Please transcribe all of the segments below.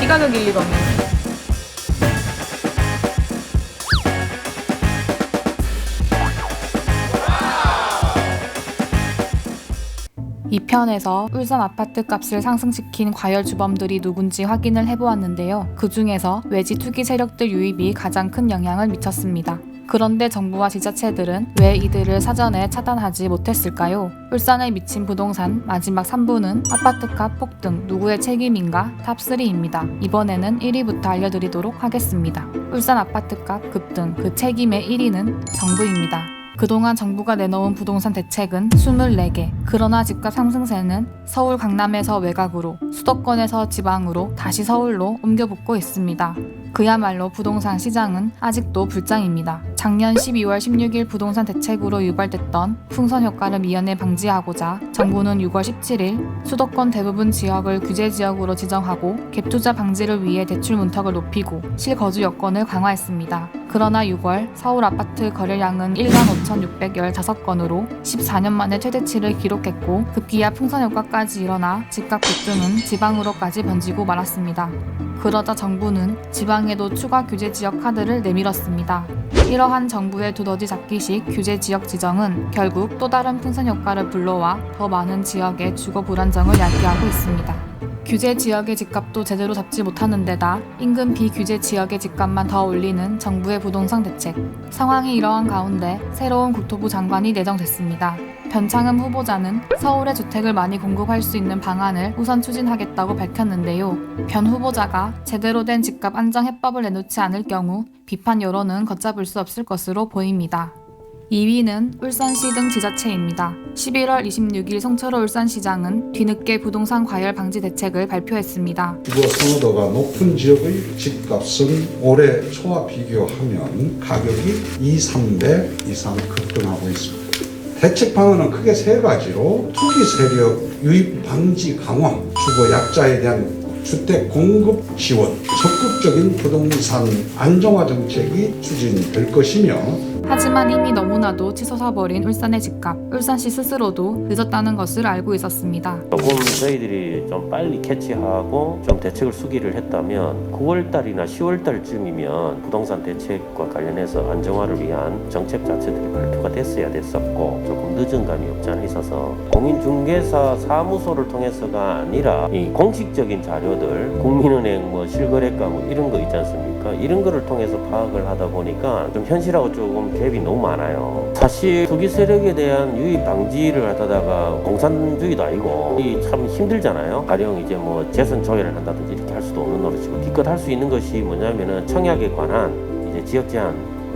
가격일 리가 없네. 이 편에서 울산 아파트 값을 상승시킨 과열 주범들이 누군지 확인을 해보았는데요. 그 중에서 외지 투기 세력들 유입이 가장 큰 영향을 미쳤습니다. 그런데 정부와 지자체들은 왜 이들을 사전에 차단하지 못했을까요? 울산에 미친 부동산 마지막 3부는 아파트값 폭등 누구의 책임인가 탑3입니다. 이번에는 1위부터 알려드리도록 하겠습니다. 울산 아파트값 급등 그 책임의 1위는 정부입니다. 그동안 정부가 내놓은 부동산 대책은 24개. 그러나 집값 상승세는 서울 강남에서 외곽으로, 수도권에서 지방으로 다시 서울로 옮겨붙고 있습니다. 그야말로 부동산 시장은 아직도 불장입니다. 작년 12월 16일 부동산 대책으로 유발됐던 풍선 효과를 미연에 방지하고자 정부는 6월 17일 수도권 대부분 지역을 규제 지역으로 지정하고 갭투자 방지를 위해 대출 문턱을 높이고 실거주 여건을 강화했습니다. 그러나 6월 서울 아파트 거래량은 1만 5,615건으로 14년 만에 최대치를 기록했고 급기야 풍선 효과까지 일어나 집값 급등은 지방으로까지 번지고 말았습니다. 그러자 정부는 지방에도 추가 규제 지역 카드를 내밀었습니다. 이러한 정부의 두더지 잡기식 규제 지역 지정은 결국 또 다른 풍선 효과를 불러와 더 많은 지역의 주거 불안정을 야기하고 있습니다. 규제 지역의 집값도 제대로 잡지 못하는 데다 인근 비규제 지역의 집값만 더 올리는 정부의 부동산 대책. 상황이 이러한 가운데 새로운 국토부 장관이 내정됐습니다. 변창흠 후보자는 서울에 주택을 많이 공급할 수 있는 방안을 우선 추진하겠다고 밝혔는데요. 변 후보자가 제대로 된 집값 안정 해법을 내놓지 않을 경우 비판 여론은 걷잡을 수 없을 것으로 보입니다. 2위는 울산시 등 지자체입니다. 11월 26일 송철호 울산시장은 뒤늦게 부동산 과열 방지 대책을 발표했습니다. 주거 선호도가 높은 지역의 집값은 올해 초와 비교하면 가격이 2~3배 이상 급등하고 있습니다. 대책 방안은 크게 세 가지로 투기 세력 유입 방지 강화, 주거 약자에 대한 주택 공급 지원, 적극적인 부동산 안정화 정책이 추진될 것이며 하지만 이미 너무나도 치솟아버린 울산의 집값, 울산시 스스로도 늦었다는 것을 알고 있었습니다. 조금 저희들이 좀 빨리 캐치하고 좀 대책을 수기를 했다면 9월달이나 10월달쯤이면 부동산 대책과 관련해서 안정화를 위한 정책 자체들이 발표가 됐어야 됐었고 조금 늦은 감이 없지 않아 있어서 공인중개사 사무소를 통해서가 아니라 이 공식적인 자료들 국민은행 실거래가 이런 거 있지 않습니까? 이런 거를 통해서 파악을 하다 보니까 좀 현실하고 조금 갭이 너무 많아요. 사실 투기 세력에 대한 유입 방지를 하다가 공산주의도 아니고 참 힘들잖아요. 가령 이제 재선 조회를 한다든지 이렇게 할 수도 없는 노릇이고 기껏 할 수 있는 것이 뭐냐면은 청약에 관한 이제 지역 제한,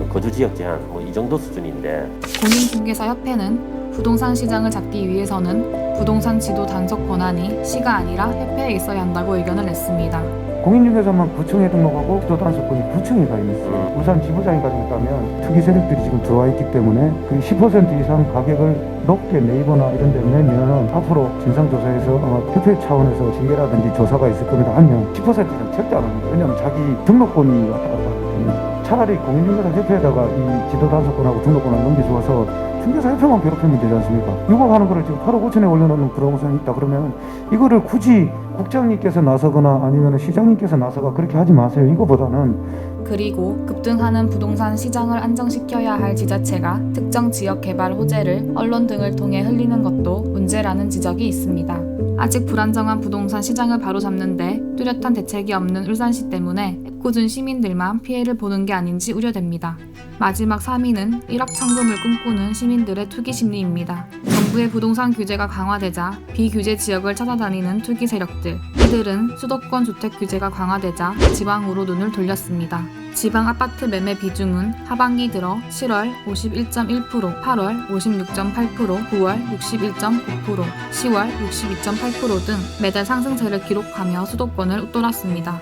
거주 지역 제한 이 정도 수준인데 공인중개사협회는 부동산 시장을 잡기 위해서는 부동산 지도 단속 권한이 시가 아니라 협회에 있어야 한다고 의견을 냈습니다. 공인중개사만 구청에 등록하고 지도단속권이 구청에 가 있어요. 울산 지부장이 가지고 있다면 투기 세력들이 지금 들어와 있기 때문에 그 10% 이상 가격을 높게 네이버나 이런 데 내면 앞으로 진상조사에서 협회 차원에서 징계라든지 조사가 있을 겁니다. 하면 10% 이상 절대 안 합니다. 왜냐하면 자기 등록권이 왔다 갔다 하기 때문에 차라리 공인중개사 협회에다가 이 지도단속권하고 등록권을 넘겨주어서 중개사협회만 괴롭히면 되지 않습니까? 이거 하는 거를 지금 8억 5천에 올려놓는 부동산이 있다 그러면 이거를 굳이 국장님께서 나서거나 아니면 시장님께서 나서가 그렇게 하지 마세요. 이거보다는. 그리고 급등하는 부동산 시장을 안정시켜야 할 지자체가 특정 지역 개발 호재를 언론 등을 통해 흘리는 것도 문제라는 지적이 있습니다. 아직 불안정한 부동산 시장을 바로잡는데 뚜렷한 대책이 없는 울산시 때문에 애꿎은 시민들만 피해를 보는 게 아닌지 우려됩니다. 마지막 3위는 일확천금을 꿈꾸는 시민들의 투기 심리입니다. 정부의 부동산 규제가 강화되자 비규제 지역을 찾아다니는 투기 세력들. 이들은 수도권 주택 규제가 강화되자 지방으로 눈을 돌렸습니다. 지방 아파트 매매 비중은 하반기 들어 7월 51.1%, 8월 56.8%, 9월 61.9%, 10월 62.8% 등 매달 상승세를 기록하며 수도권을 웃돌았습니다.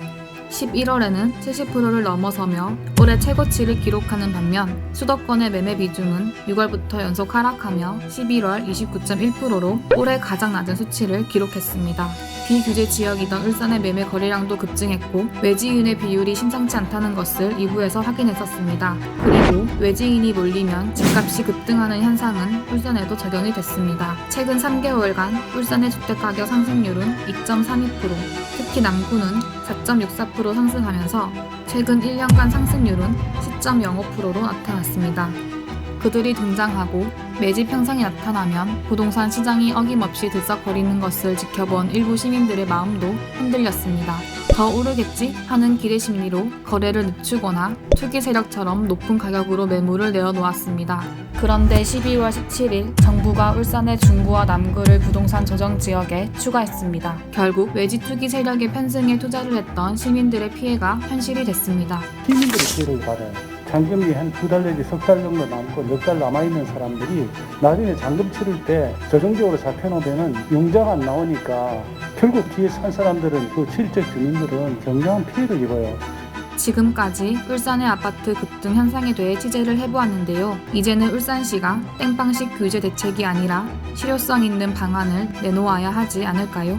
11월에는 70%를 넘어서며 올해 최고치를 기록하는 반면 수도권의 매매 비중은 6월부터 연속 하락하며 11월 29.1%로 올해 가장 낮은 수치를 기록했습니다. 비규제 지역이던 울산의 매매 거래량도 급증했고 외지인의 비율이 심상치 않다는 것을 2부에서 확인했었습니다. 그리고 외지인이 몰리면 집값이 급등하는 현상은 울산에도 적용이 됐습니다. 최근 3개월간 울산의 주택가격 상승률은 2.32%, 특히 남구는 4.64% 상승하면서 최근 1년간 상승률은 10.05%로 나타났습니다. 그들이 등장하고 매집 현상이 나타나면 부동산 시장이 어김없이 들썩거리는 것을 지켜본 일부 시민들의 마음도 흔들렸습니다. 더 오르겠지 하는 기대 심리로 거래를 늦추거나 투기 세력처럼 높은 가격으로 매물을 내어놓았습니다. 그런데 12월 17일 정부가 울산의 중구와 남구를 부동산 조정 지역에 추가했습니다. 결국 외지 투기 세력의 편승에 투자를 했던 시민들의 피해가 현실이 됐습니다. 시민들이 피해를 받아요. 잔금이 한 2달 내지 3달 정도 남고 몇 달 남아있는 사람들이 나중에 잔금 치를 때 저정적으로 잡혀놓으면 용자가 안 나오니까 결국 뒤에 산 사람들은 그 실제 주민들은 굉장한 피해를 입어요. 지금까지 울산의 아파트 급등 현상에 대해 취재를 해보았는데요. 이제는 울산시가 땡방식 규제 대책이 아니라 실효성 있는 방안을 내놓아야 하지 않을까요?